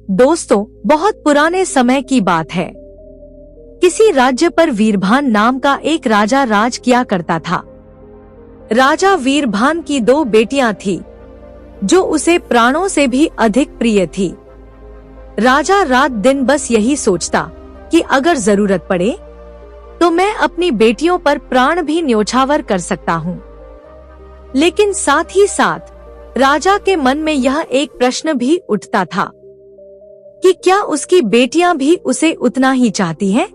दोस्तों, बहुत पुराने समय की बात है। किसी राज्य पर वीरभान नाम का एक राजा राज किया करता था। राजा वीरभान की 2 बेटियां थी, जो उसे प्राणों से भी अधिक प्रिय थी। राजा रात दिन बस यही सोचता कि अगर जरूरत पड़े तो मैं अपनी बेटियों पर प्राण भी न्योछावर कर सकता हूँ। लेकिन साथ ही साथ राजा के मन में यह एक प्रश्न भी उठता था कि क्या उसकी बेटियां भी उसे उतना ही चाहती हैं,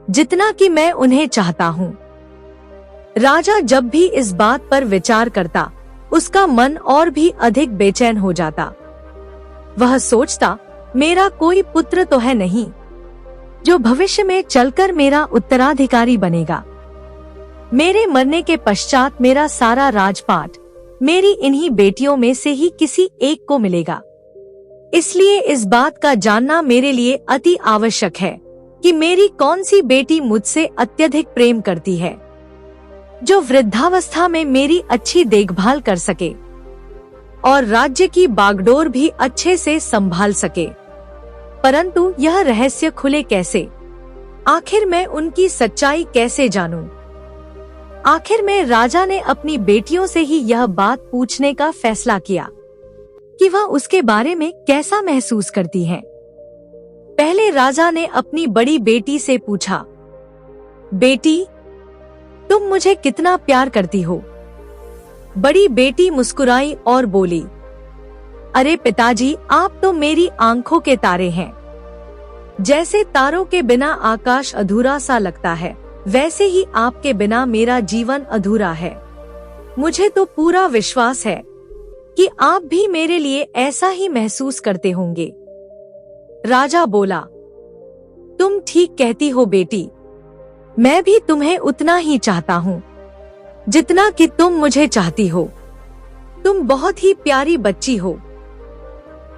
जितना कि मैं उन्हें चाहता हूँ। राजा जब भी इस बात पर विचार करता, उसका मन और भी अधिक बेचैन हो जाता। वह सोचता, मेरा कोई पुत्र तो है नहीं जो भविष्य में चलकर मेरा उत्तराधिकारी बनेगा। मेरे मरने के पश्चात मेरा सारा राजपाट मेरी इन्हीं बेटियों में से ही किसी एक को मिलेगा। इसलिए इस बात का जानना मेरे लिए अति आवश्यक है कि मेरी कौन सी बेटी मुझसे अत्यधिक प्रेम करती है, जो वृद्धावस्था में मेरी अच्छी देखभाल कर सके और राज्य की बागडोर भी अच्छे से संभाल सके। परंतु यह रहस्य खुले कैसे? आखिर मैं उनकी सच्चाई कैसे जानूं? आखिर में राजा ने अपनी बेटियों से ही यह बात पूछने का फैसला किया कि वह उसके बारे में कैसा महसूस करती हैं। पहले राजा ने अपनी बड़ी बेटी से पूछा, बेटी, तुम मुझे कितना प्यार करती हो? बड़ी बेटी मुस्कुराई और बोली, अरे पिताजी, आप तो मेरी आंखों के तारे हैं। जैसे तारों के बिना आकाश अधूरा सा लगता है, वैसे ही आपके बिना मेरा जीवन अधूरा है। मुझे तो पूरा विश्वास है कि आप भी मेरे लिए ऐसा ही महसूस करते होंगे। राजा बोला, तुम ठीक कहती हो बेटी, मैं भी तुम्हें उतना ही चाहता हूँ जितना कि तुम मुझे चाहती हो। तुम बहुत ही प्यारी बच्ची हो।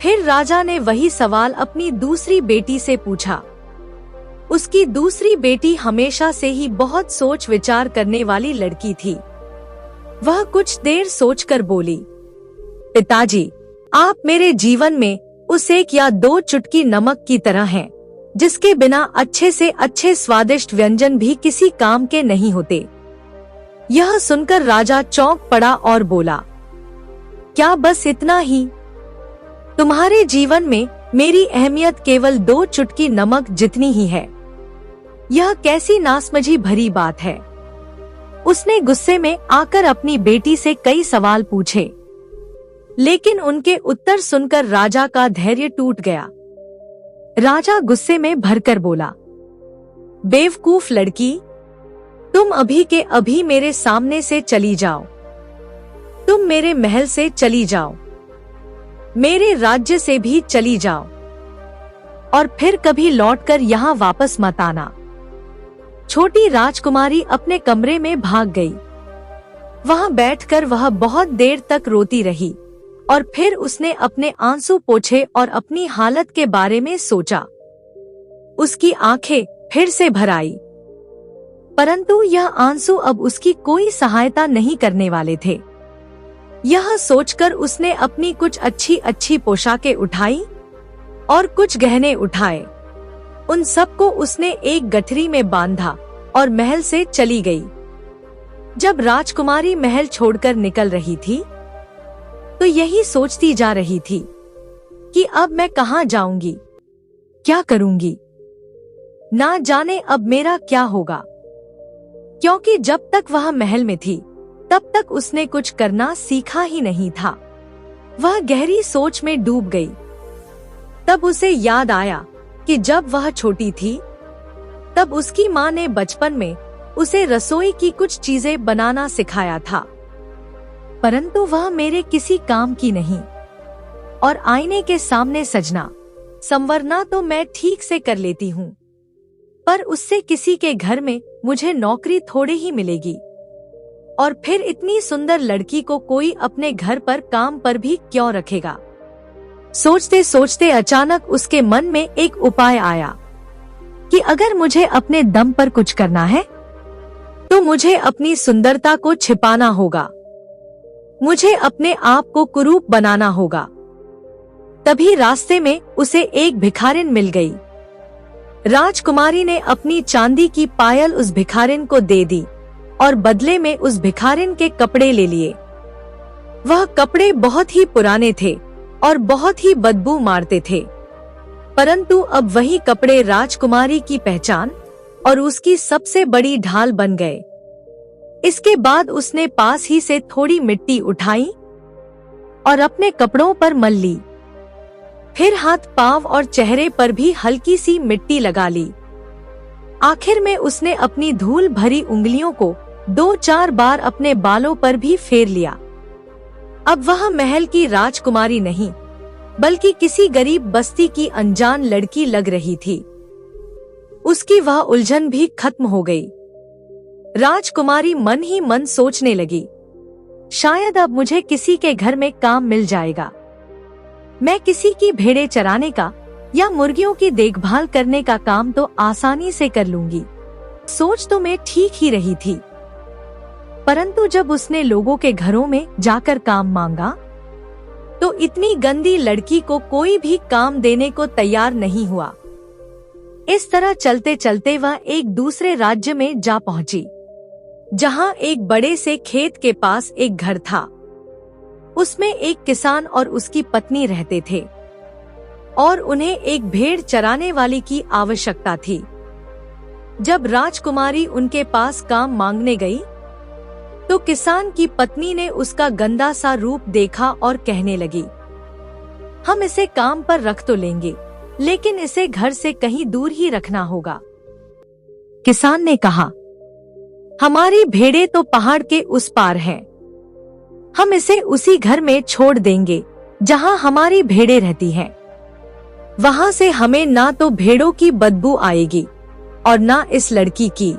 फिर राजा ने वही सवाल अपनी दूसरी बेटी से पूछा। उसकी दूसरी बेटी हमेशा से ही बहुत सोच विचार करने वाली लड़की थी। वह कुछ देर सोचकर बोली, पिताजी, आप मेरे जीवन में उस 1 या 2 चुटकी नमक की तरह हैं, जिसके बिना अच्छे से अच्छे स्वादिष्ट व्यंजन भी किसी काम के नहीं होते। यह सुनकर राजा चौंक पड़ा और बोला, क्या बस इतना ही? तुम्हारे जीवन में मेरी अहमियत केवल 2 चुटकी नमक जितनी ही है। यह कैसी नासमझी भरी बात है। उसने गुस्से में आकर अपनी बेटी से कई सवाल पूछे, लेकिन उनके उत्तर सुनकर राजा का धैर्य टूट गया। राजा गुस्से में भरकर बोला, बेवकूफ लड़की, तुम अभी के अभी मेरे सामने से चली जाओ। तुम मेरे महल से चली जाओ, मेरे राज्य से भी चली जाओ, और फिर कभी लौटकर यहाँ वापस मत आना। छोटी राजकुमारी अपने कमरे में भाग गई। वहां बैठकर वह बहुत देर तक रोती रही और फिर उसने अपने आंसू पोंछे और अपनी हालत के बारे में सोचा। उसकी आंखें फिर से भर आई, परंतु यह आंसू अब उसकी कोई सहायता नहीं करने वाले थे। यह सोचकर उसने अपनी कुछ अच्छी अच्छी पोशाकें उठाई और कुछ गहने उठाए। उन सबको उसने एक गठरी में बांधा और महल से चली गई। जब राजकुमारी महल छोड़कर निकल रही थी, तो यही सोचती जा रही थी कि अब मैं कहाँ जाऊंगी, क्या करूंगी, ना जाने अब मेरा क्या होगा। क्योंकि जब तक वह महल में थी, तब तक उसने कुछ करना सीखा ही नहीं था। वह गहरी सोच में डूब गई। तब उसे याद आया कि जब वह छोटी थी, तब उसकी माँ ने बचपन में उसे रसोई की कुछ चीजें बनाना सिखाया था, परंतु वह मेरे किसी काम की नहीं। और आईने के सामने सजना संवरना तो मैं ठीक से कर लेती हूँ, पर उससे किसी के घर में मुझे नौकरी थोड़े ही मिलेगी। और फिर इतनी सुंदर लड़की को कोई अपने घर पर काम पर भी क्यों रखेगा। सोचते सोचते अचानक उसके मन में एक उपाय आया कि अगर मुझे अपने दम पर कुछ करना है, तो मुझे अपनी सुंदरता को छिपाना होगा। मुझे अपने आप को कुरूप बनाना होगा। तभी रास्ते में उसे एक भिखारिन मिल गई। राजकुमारी ने अपनी चांदी की पायल उस भिखारिन को दे दी और बदले में उस भिखारिन के कपड़े ले लिए। वह कपड़े बहुत ही पुराने थे और बहुत ही बदबू मारते थे, परंतु अब वही कपड़े राजकुमारी की पहचान और उसकी सबसे बड़ी ढाल बन गए। इसके बाद उसने पास ही से थोड़ी मिट्टी उठाई और अपने कपड़ों पर मल ली। फिर हाथ, पांव और चेहरे पर भी हल्की सी मिट्टी लगा ली। आखिर में उसने अपनी धूल भरी उंगलियों को 2-4 बार अपने बालों पर भी फेर लिया। अब वह महल की राजकुमारी नहीं, बल्कि किसी गरीब बस्ती की अनजान लड़की लग रही थी। उसकी वह उलझन भी खत्म हो गई। राजकुमारी मन ही मन सोचने लगी, शायद अब मुझे किसी के घर में काम मिल जाएगा। मैं किसी की भेड़ें चराने का या मुर्गियों की देखभाल करने का काम तो आसानी से कर लूंगी। सोच तो मैं ठीक ही रही थी, परंतु जब उसने लोगों के घरों में जाकर काम मांगा तो इतनी गंदी लड़की को कोई भी काम देने को तैयार नहीं हुआ। इस तरह चलते चलते वह एक दूसरे राज्य में जा पहुंची, जहां एक बड़े से खेत के पास एक घर था। उसमें एक किसान और उसकी पत्नी रहते थे और उन्हें एक भेड़ चराने वाली की आवश्यकता थी। जब राजकुमारी उनके पास काम मांगने गई तो किसान की पत्नी ने उसका गंदा सा रूप देखा और कहने लगी, हम इसे काम पर रख तो लेंगे, लेकिन इसे घर से कहीं दूर ही रखना होगा। किसान ने कहा, हमारी भेड़ें तो पहाड़ के उस पार हैं। हम इसे उसी घर में छोड़ देंगे जहां हमारी भेड़ें रहती हैं। वहां से हमें ना तो भेड़ों की बदबू आएगी और ना इस लड़की की।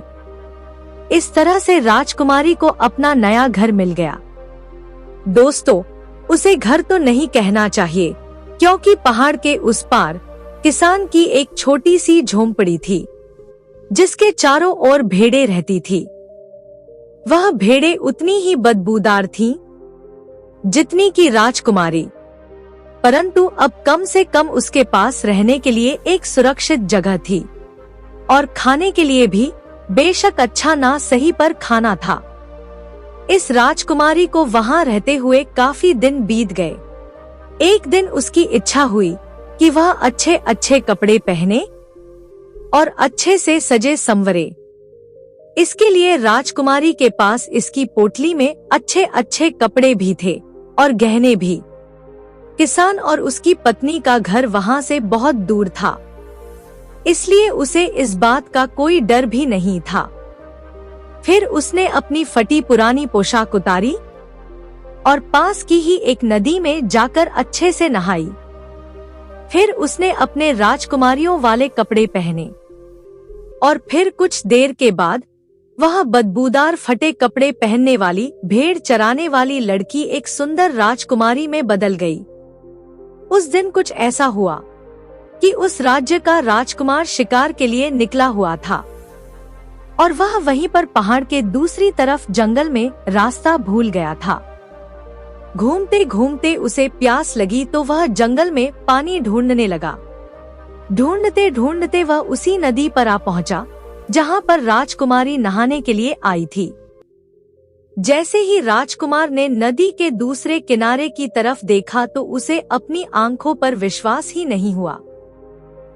इस तरह से राजकुमारी को अपना नया घर मिल गया। दोस्तों, उसे घर तो नहीं कहना चाहिए, क्योंकि पहाड़ के उस पार किसान की एक छोटी सी झोंपड़ी थी, जिसके चारों ओर भेड़ें रहती थी। वह भेड़ें उतनी ही बदबूदार थीं, जितनी की राजकुमारी, परंतु अब कम से कम उसके पास रहने के लिए एक सुरक्षित जगह थी और खाने के लिए भी बेशक अच्छा ना सही पर खाना था। इस राजकुमारी को वहां रहते हुए काफी दिन बीत गए। एक दिन उसकी इच्छा हुई कि वह अच्छे अच्छे कपड़े पहने और अच्छे से सजे संवरे। इसके लिए राजकुमारी के पास इसकी पोटली में अच्छे अच्छे कपड़े भी थे और गहने भी। किसान और उसकी पत्नी का घर वहां से बहुत दूर था, इसलिए उसे इस बात का कोई डर भी नहीं था। फिर उसने अपनी फटी पुरानी पोशाक उतारी और पास की ही एक नदी में जाकर अच्छे से नहाई। फिर उसने अपने राजकुमारियों वाले कपड़े पहने और फिर कुछ देर के बाद वह बदबूदार फटे कपड़े पहनने वाली भेड़ चराने वाली लड़की एक सुंदर राजकुमारी में बदल गई। उस दिन कुछ ऐसा हुआ कि उस राज्य का राजकुमार शिकार के लिए निकला हुआ था और वह वहीं पर पहाड़ के दूसरी तरफ जंगल में रास्ता भूल गया था। घूमते घूमते उसे प्यास लगी तो वह जंगल में पानी ढूंढने लगा। ढूंढते ढूंढते वह उसी नदी पर आ पहुंचा जहां पर राजकुमारी नहाने के लिए आई थी। जैसे ही राजकुमार ने नदी के दूसरे किनारे की तरफ देखा तो उसे अपनी आंखों पर विश्वास ही नहीं हुआ।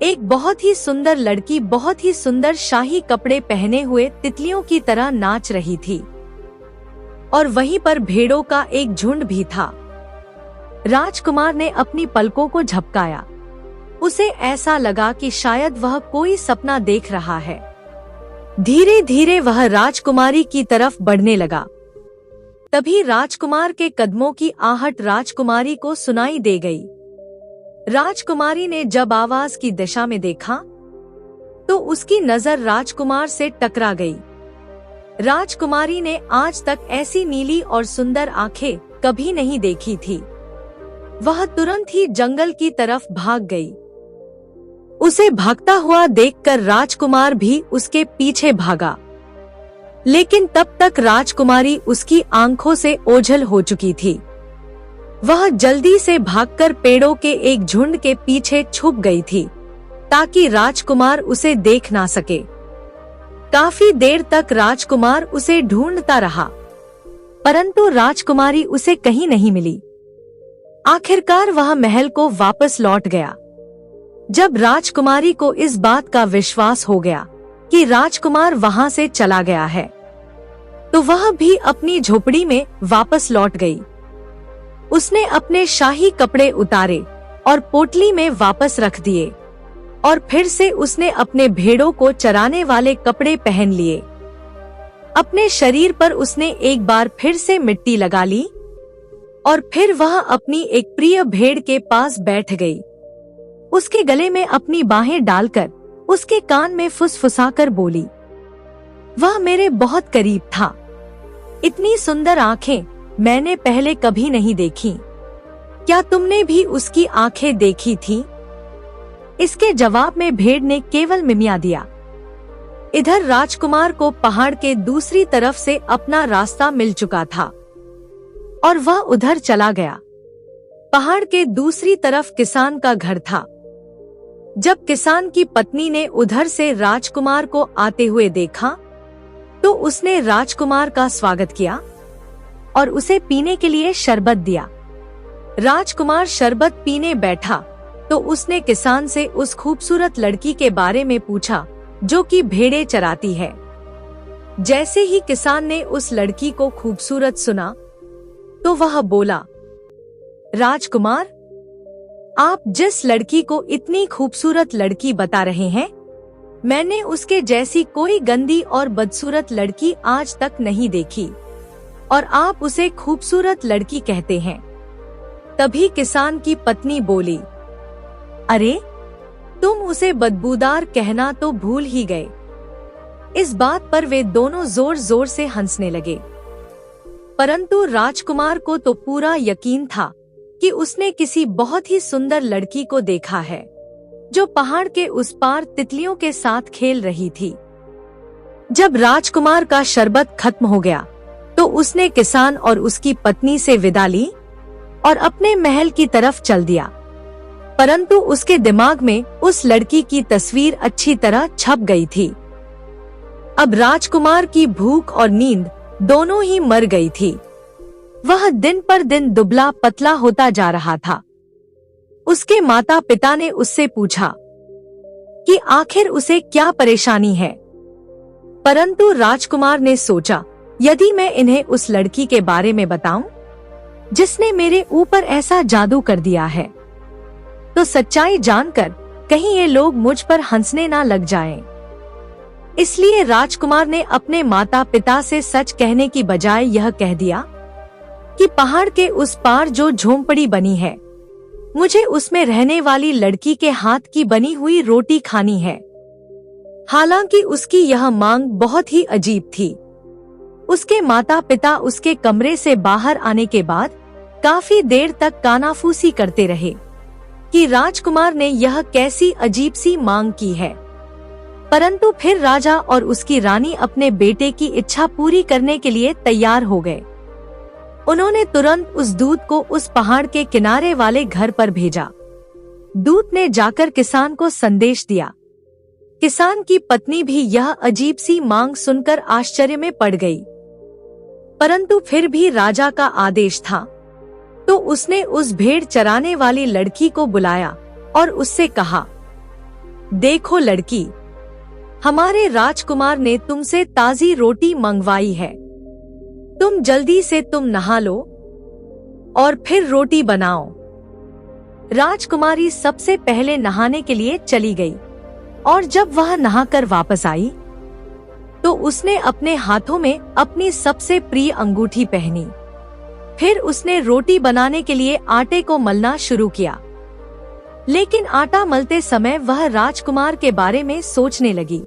एक बहुत ही सुंदर लड़की बहुत ही सुंदर शाही कपड़े पहने हुए तितलियों की तरह नाच रही थी और वहीं पर भेड़ों का एक झुंड भी था। राजकुमार ने अपनी पलकों को झपकाया। उसे ऐसा लगा कि शायद वह कोई सपना देख रहा है। धीरे धीरे वह राजकुमारी की तरफ बढ़ने लगा। तभी राजकुमार के कदमों की आहट राजकुमारी को सुनाई दे गई। राजकुमारी ने जब आवाज की दिशा में देखा तो उसकी नजर राजकुमार से टकरा गई। राजकुमारी ने आज तक ऐसी नीली और सुंदर आंखें कभी नहीं देखी थी। वह तुरंत ही जंगल की तरफ भाग गई। उसे भागता हुआ देखकर राजकुमार भी उसके पीछे भागा, लेकिन तब तक राजकुमारी उसकी आंखों से ओझल हो चुकी थी। वह जल्दी से भागकर पेड़ों के एक झुंड के पीछे छुप गई थी ताकि राजकुमार उसे देख ना सके। काफी देर तक राजकुमार उसे ढूंढता रहा, परंतु राजकुमारी उसे कहीं नहीं मिली। आखिरकार वह महल को वापस लौट गया। जब राजकुमारी को इस बात का विश्वास हो गया कि राजकुमार वहां से चला गया है, तो वह भी अपनी झोपड़ी में वापस लौट गई। उसने अपने शाही कपड़े उतारे और पोटली में वापस रख दिए और फिर से उसने अपने भेड़ों को चराने वाले कपड़े पहन लिए। अपने शरीर पर उसने एक बार फिर से मिट्टी लगा ली और फिर वह अपनी एक प्रिय भेड़ के पास बैठ गई। उसके गले में अपनी बाहें डालकर उसके कान में फुसफुसाकर बोली, वह मेरे बहुत करीब था। इतनी सुंदर आंखें मैंने पहले कभी नहीं देखी। क्या तुमने भी उसकी आंखें देखी थी? इसके जवाब में भेड़ ने केवल मिमिया दिया। इधर राजकुमार को पहाड़ के दूसरी तरफ से अपना रास्ता मिल चुका था और वह उधर चला गया। पहाड़ के दूसरी तरफ किसान का घर था। जब किसान की पत्नी ने उधर से राजकुमार को आते हुए देखा, तो उसने राजकुमार का स्वागत किया और उसे पीने के लिए शरबत दिया। राजकुमार शरबत पीने बैठा तो उसने किसान से उस खूबसूरत लड़की के बारे में पूछा जो कि भेड़ें चराती है। जैसे ही किसान ने उस लड़की को खूबसूरत सुना, तो वह बोला, राजकुमार, आप जिस लड़की को इतनी खूबसूरत लड़की बता रहे हैं, मैंने उसके जैसी कोई गंदी और बदसूरत लड़की आज तक नहीं देखी, और आप उसे खूबसूरत लड़की कहते हैं। तभी किसान की पत्नी बोली, अरे, तुम उसे बदबूदार कहना तो भूल ही गए। इस बात पर वे दोनों जोर जोर से हंसने लगे। परंतु राजकुमार को तो पूरा यकीन था कि उसने किसी बहुत ही सुंदर लड़की को देखा है, जो पहाड़ के उस पार तितलियों के साथ खेल रही थी। जब राजकुमार का शरबत खत्म हो गया, तो उसने किसान और उसकी पत्नी से विदा ली और अपने महल की तरफ चल दिया। परंतु उसके दिमाग में उस लड़की की तस्वीर अच्छी तरह छप गई थी। अब राजकुमार की भूख और नींद दोनों ही मर गई थी। वह दिन पर दिन दुबला पतला होता जा रहा था। उसके माता पिता ने उससे पूछा कि आखिर उसे क्या परेशानी है, परंतु राजकुमार ने सोचा, यदि मैं इन्हें उस लड़की के बारे में बताऊं, जिसने मेरे ऊपर ऐसा जादू कर दिया है, तो सच्चाई जानकर कहीं ये लोग मुझ पर हंसने ना लग जाएं। इसलिए राजकुमार ने अपने माता पिता से सच कहने की बजाय यह कह दिया कि पहाड़ के उस पार जो झोंपड़ी बनी है, मुझे उसमें रहने वाली लड़की के हाथ की बनी हुई रोटी खानी है। हालांकि उसकी यह मांग बहुत ही अजीब थी। उसके माता पिता उसके कमरे से बाहर आने के बाद काफी देर तक कानाफूसी करते रहे कि राजकुमार ने यह कैसी अजीब सी मांग की है। परंतु फिर राजा और उसकी रानी अपने बेटे की इच्छा पूरी करने के लिए तैयार हो गए। उन्होंने तुरंत उस दूत को उस पहाड़ के किनारे वाले घर पर भेजा। दूत ने जाकर किसान को संदेश दिया। किसान की पत्नी भी यह अजीब सी मांग सुनकर आश्चर्य में पड़ गई। परंतु फिर भी राजा का आदेश था, तो उसने उस भेड़ चराने वाली लड़की को बुलाया और उससे कहा, देखो लड़की, हमारे राजकुमार ने तुमसे ताजी रोटी मंगवाई है। तुम जल्दी से नहा लो और फिर रोटी बनाओ। राजकुमारी सबसे पहले नहाने के लिए चली गई और जब वह नहाकर वापस आई, तो उसने अपने हाथों में अपनी सबसे प्रिय अंगूठी पहनी। फिर उसने रोटी बनाने के लिए आटे को मलना शुरू किया। लेकिन आटा मलते समय वह राजकुमार के बारे में सोचने लगी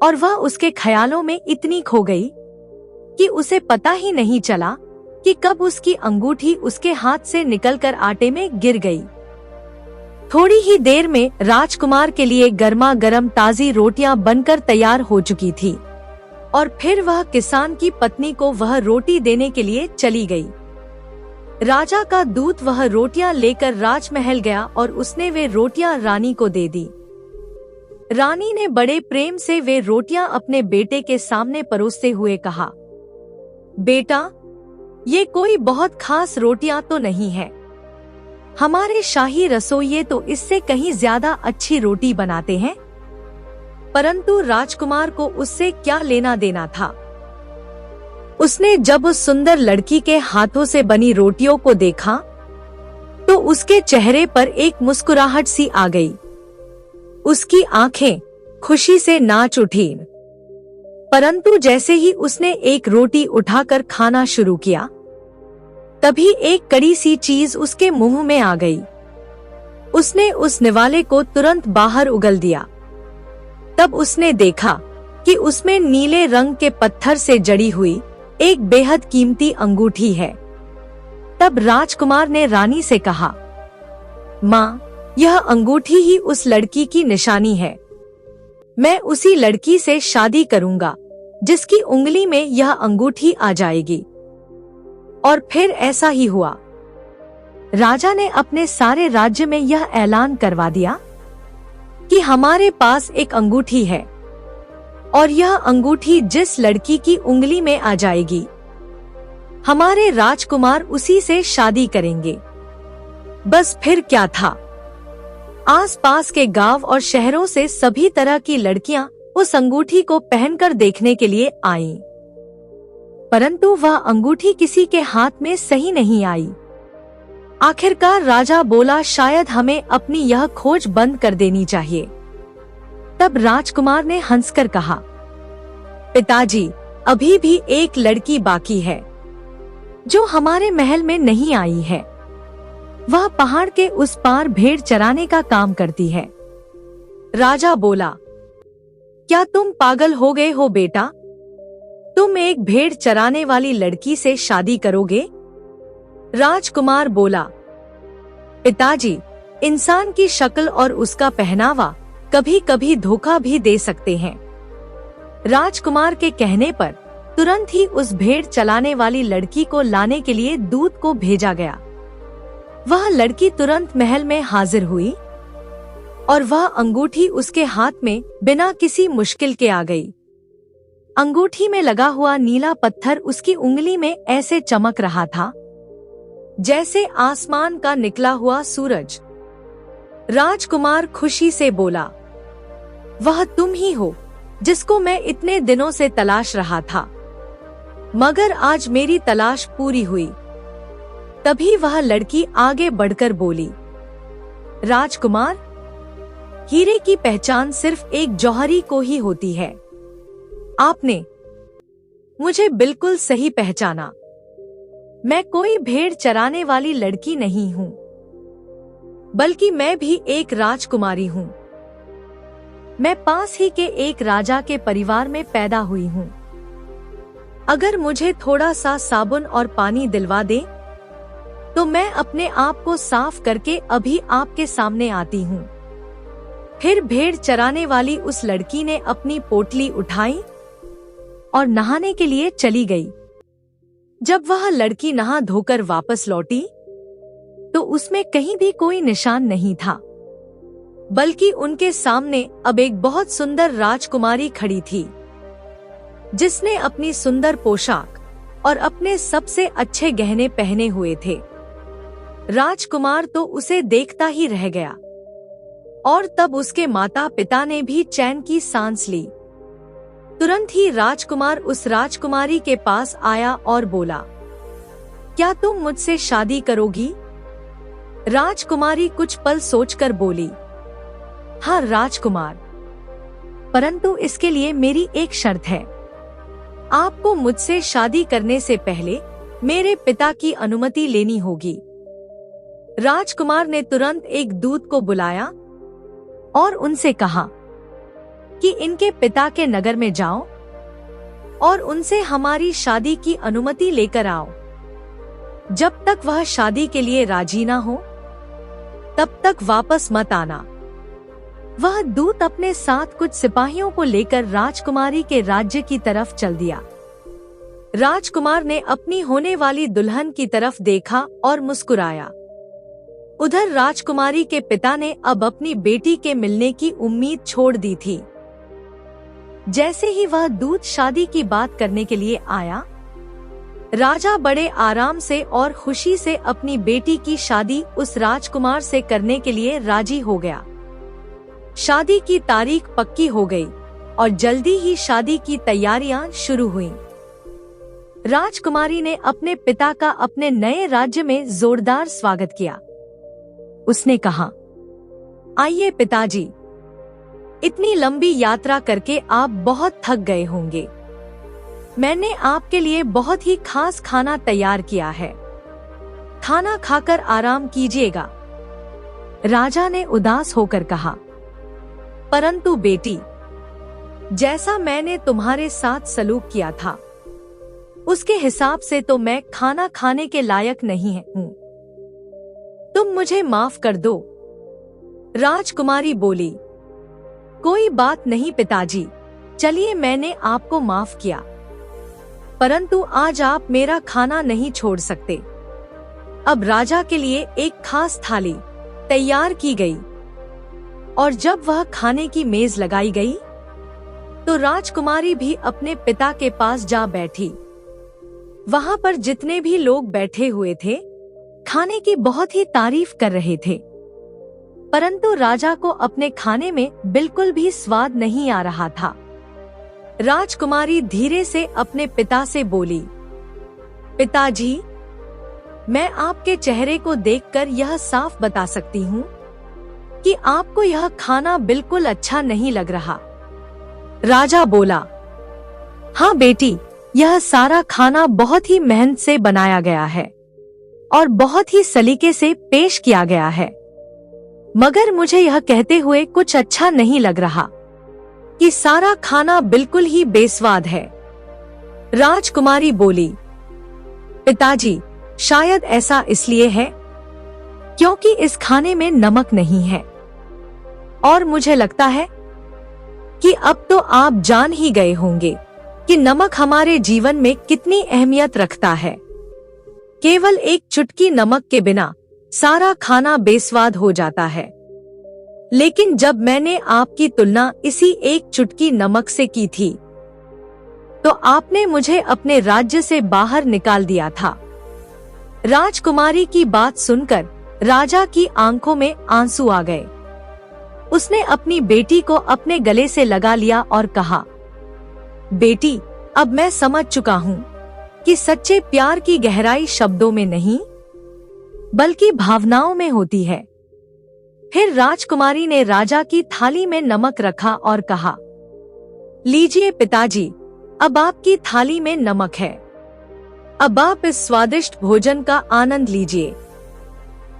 और वह उसके ख्यालों में इतनी खो गई कि उसे पता ही नहीं चला कि कब उसकी अंगूठी उसके हाथ से निकलकर आटे में गिर गई। थोड़ी ही देर में राजकुमार के लिए गर्मा गर्म ताजी रोटियां बनकर तैयार हो चुकी थी और फिर वह किसान की पत्नी को वह रोटी देने के लिए चली गई। राजा का दूत वह रोटियां लेकर राजमहल गया और उसने वे रोटियां रानी को दे दी। रानी ने बड़े प्रेम से वे रोटियां अपने बेटे के सामने परोसते हुए कहा, बेटा, ये कोई बहुत खास रोटियां तो नहीं है। हमारे शाही रसोइये तो इससे कहीं ज्यादा अच्छी रोटी बनाते हैं। परंतु राजकुमार को उससे क्या लेना देना था। उसने जब उस सुंदर लड़की के हाथों से बनी रोटियों को देखा तो उसके चेहरे पर एक मुस्कुराहट सी आ गई। उसकी आंखें खुशी से नाच उठीं। परंतु जैसे ही उसने एक रोटी उठाकर खाना शुरू किया, तभी एक कड़ी सी चीज उसके मुंह में आ गई। उसने उस निवाले को तुरंत बाहर उगल दिया। तब उसने देखा कि उसमें नीले रंग के पत्थर से जड़ी हुई एक बेहद कीमती अंगूठी है। तब राजकुमार ने रानी से कहा, माँ, यह अंगूठी ही उस लड़की की निशानी है। मैं उसी लड़की से शादी करूंगा जिसकी उंगली में यह अंगूठी आ जाएगी। और फिर ऐसा ही हुआ। राजा ने अपने सारे राज्य में यह ऐलान करवा दिया कि हमारे पास एक अंगूठी है और यह अंगूठी जिस लड़की की उंगली में आ जाएगी, हमारे राजकुमार उसी से शादी करेंगे। बस फिर क्या था, आसपास के गांव और शहरों से सभी तरह की लड़कियां उस अंगूठी को पहनकर देखने के लिए आईं। परंतु वह अंगूठी किसी के हाथ में सही नहीं आई। आखिरकार राजा बोला, शायद हमें अपनी यह खोज बंद कर देनी चाहिए। तब राजकुमार ने हंसकर कहा, पिताजी, अभी भी एक लड़की बाकी है जो हमारे महल में नहीं आई है। वह पहाड़ के उस पार भेड़ चराने का काम करती है। राजा बोला, क्या तुम पागल हो गए हो बेटा? तुम एक भेड़ चराने वाली लड़की से शादी करोगे? राजकुमार बोला, पिताजी, इंसान की शक्ल और उसका पहनावा कभी कभी धोखा भी दे सकते हैं। राजकुमार के कहने पर तुरंत ही उस भेड़ चलाने वाली लड़की को लाने के लिए दूत को भेजा गया। वह लड़की तुरंत महल में हाजिर हुई और वह अंगूठी उसके हाथ में बिना किसी मुश्किल के आ गई। अंगूठी में लगा हुआ नीला पत्थर उसकी उंगली में ऐसे चमक रहा था जैसे आसमान का निकला हुआ सूरज। राजकुमार खुशी से बोला, वह तुम ही हो जिसको मैं इतने दिनों से तलाश रहा था। मगर आज मेरी तलाश पूरी हुई। तभी वह लड़की आगे बढ़कर बोली, राजकुमार, हीरे की पहचान सिर्फ एक जौहरी को ही होती है। आपने मुझे बिल्कुल सही पहचाना। मैं कोई भेड़ चराने वाली लड़की नहीं हूँ, बल्कि मैं भी एक राजकुमारी हूँ। मैं पास ही के एक राजा के परिवार में पैदा हुई हूँ। अगर मुझे थोड़ा सा साबुन और पानी दिलवा दे तो मैं अपने आप को साफ करके अभी आपके सामने आती हूँ। फिर भेड़ चराने वाली उस लड़की ने अपनी पोटली उठाई और नहाने के लिए चली गई। जब वह लड़की नहा धोकर वापस लौटी तो उसमें कहीं भी कोई निशान नहीं था, बल्कि उनके सामने अब एक बहुत सुंदर राजकुमारी खड़ी थी, जिसने अपनी सुंदर पोशाक और अपने सबसे अच्छे गहने पहने हुए थे। राजकुमार तो उसे देखता ही रह गया और तब उसके माता पिता ने भी चैन की सांस ली। तुरंत ही राजकुमार उस राजकुमारी के पास आया और बोला, क्या तुम मुझसे शादी करोगी? राजकुमारी कुछ पल सोचकर बोली, हाँ राजकुमार, परंतु इसके लिए मेरी एक शर्त है। आपको मुझसे शादी करने से पहले मेरे पिता की अनुमति लेनी होगी। राजकुमार ने तुरंत एक दूत को बुलाया और उनसे कहा कि इनके पिता के नगर में जाओ और उनसे हमारी शादी की अनुमति लेकर आओ। जब तक वह शादी के लिए राजी ना हो तब तक वापस मत आना। वह दूत अपने साथ कुछ सिपाहियों को लेकर राजकुमारी के राज्य की तरफ चल दिया। राजकुमार ने अपनी होने वाली दुल्हन की तरफ देखा और मुस्कुराया। उधर राजकुमारी के पिता ने अब अपनी बेटी के मिलने की उम्मीद छोड़ दी थी। जैसे ही वह दूत शादी की बात करने के लिए आया, राजा बड़े आराम से और खुशी से अपनी बेटी की शादी उस राजकुमार से करने के लिए राजी हो गया। शादी की तारीख पक्की हो गई और जल्दी ही शादी की तैयारियां शुरू हुईं। राजकुमारी ने अपने पिता का अपने नए राज्य में जोरदार स्वागत किया। उसने कहा, आइए पिताजी, इतनी लंबी यात्रा करके आप बहुत थक गए होंगे। मैंने आपके लिए बहुत ही खास खाना तैयार किया है। खाना खाकर आराम कीजिएगा। राजा ने उदास होकर कहा, परंतु बेटी, जैसा मैंने तुम्हारे साथ सलूक किया था, उसके हिसाब से तो मैं खाना खाने के लायक नहीं हूँ। तुम मुझे माफ कर दो। राजकुमारी बोली, कोई बात नहीं पिताजी, चलिए मैंने आपको माफ किया, परंतु आज आप मेरा खाना नहीं छोड़ सकते। अब राजा के लिए एक खास थाली तैयार की गई और जब वह खाने की मेज लगाई गई तो राजकुमारी भी अपने पिता के पास जा बैठी। वहां पर जितने भी लोग बैठे हुए थे, खाने की बहुत ही तारीफ कर रहे थे, परंतु राजा को अपने खाने में बिल्कुल भी स्वाद नहीं आ रहा था। राजकुमारी धीरे से अपने पिता से बोली, पिताजी, मैं आपके चेहरे को देखकर यह साफ बता सकती हूँ कि आपको यह खाना बिल्कुल अच्छा नहीं लग रहा। राजा बोला, हाँ बेटी, यह सारा खाना बहुत ही मेहनत से बनाया गया है और बहुत ही सलीके से पेश किया गया है, मगर मुझे यह कहते हुए कुछ अच्छा नहीं लग रहा कि सारा खाना बिल्कुल ही बेस्वाद है। राजकुमारी बोली, पिताजी, शायद ऐसा इसलिए है क्योंकि इस खाने में नमक नहीं है, और मुझे लगता है कि अब तो आप जान ही गए होंगे कि नमक हमारे जीवन में कितनी अहमियत रखता है। केवल एक चुटकी नमक के बिना सारा खाना बेस्वाद हो जाता है। लेकिन जब मैंने आपकी तुलना इसी एक चुटकी नमक से की थी, तो आपने मुझे अपने राज्य से बाहर निकाल दिया था। राजकुमारी की बात सुनकर राजा की आंखों में आंसू आ गए। उसने अपनी बेटी को अपने गले से लगा लिया और कहा, बेटी, अब मैं समझ चुका हूँ कि सच्चे प्यार की गहराई शब्दों में नहीं बल्कि भावनाओं में होती है। फिर राजकुमारी ने राजा की थाली में नमक रखा और कहा, लीजिए पिताजी, अब आपकी थाली में नमक है। अब आप इस स्वादिष्ट भोजन का आनंद लीजिए।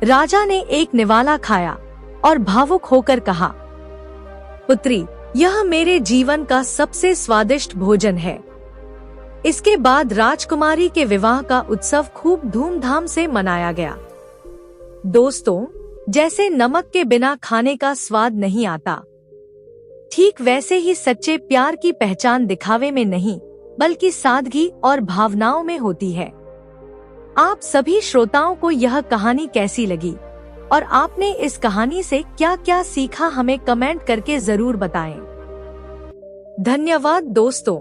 राजा ने एक निवाला खाया और भावुक होकर कहा, पुत्री, यह मेरे जीवन का सबसे स्वादिष्ट भोजन है। इसके बाद राजकुमारी के विवाह का उत्सव खूब धूमधाम से मनाया गया। दोस्तों, जैसे नमक के बिना खाने का स्वाद नहीं आता, ठीक वैसे ही सच्चे प्यार की पहचान दिखावे में नहीं बल्कि सादगी और भावनाओं में होती है। आप सभी श्रोताओं को यह कहानी कैसी लगी और आपने इस कहानी से क्या क्या सीखा, हमें कमेंट करके जरूर बताएं। धन्यवाद दोस्तों।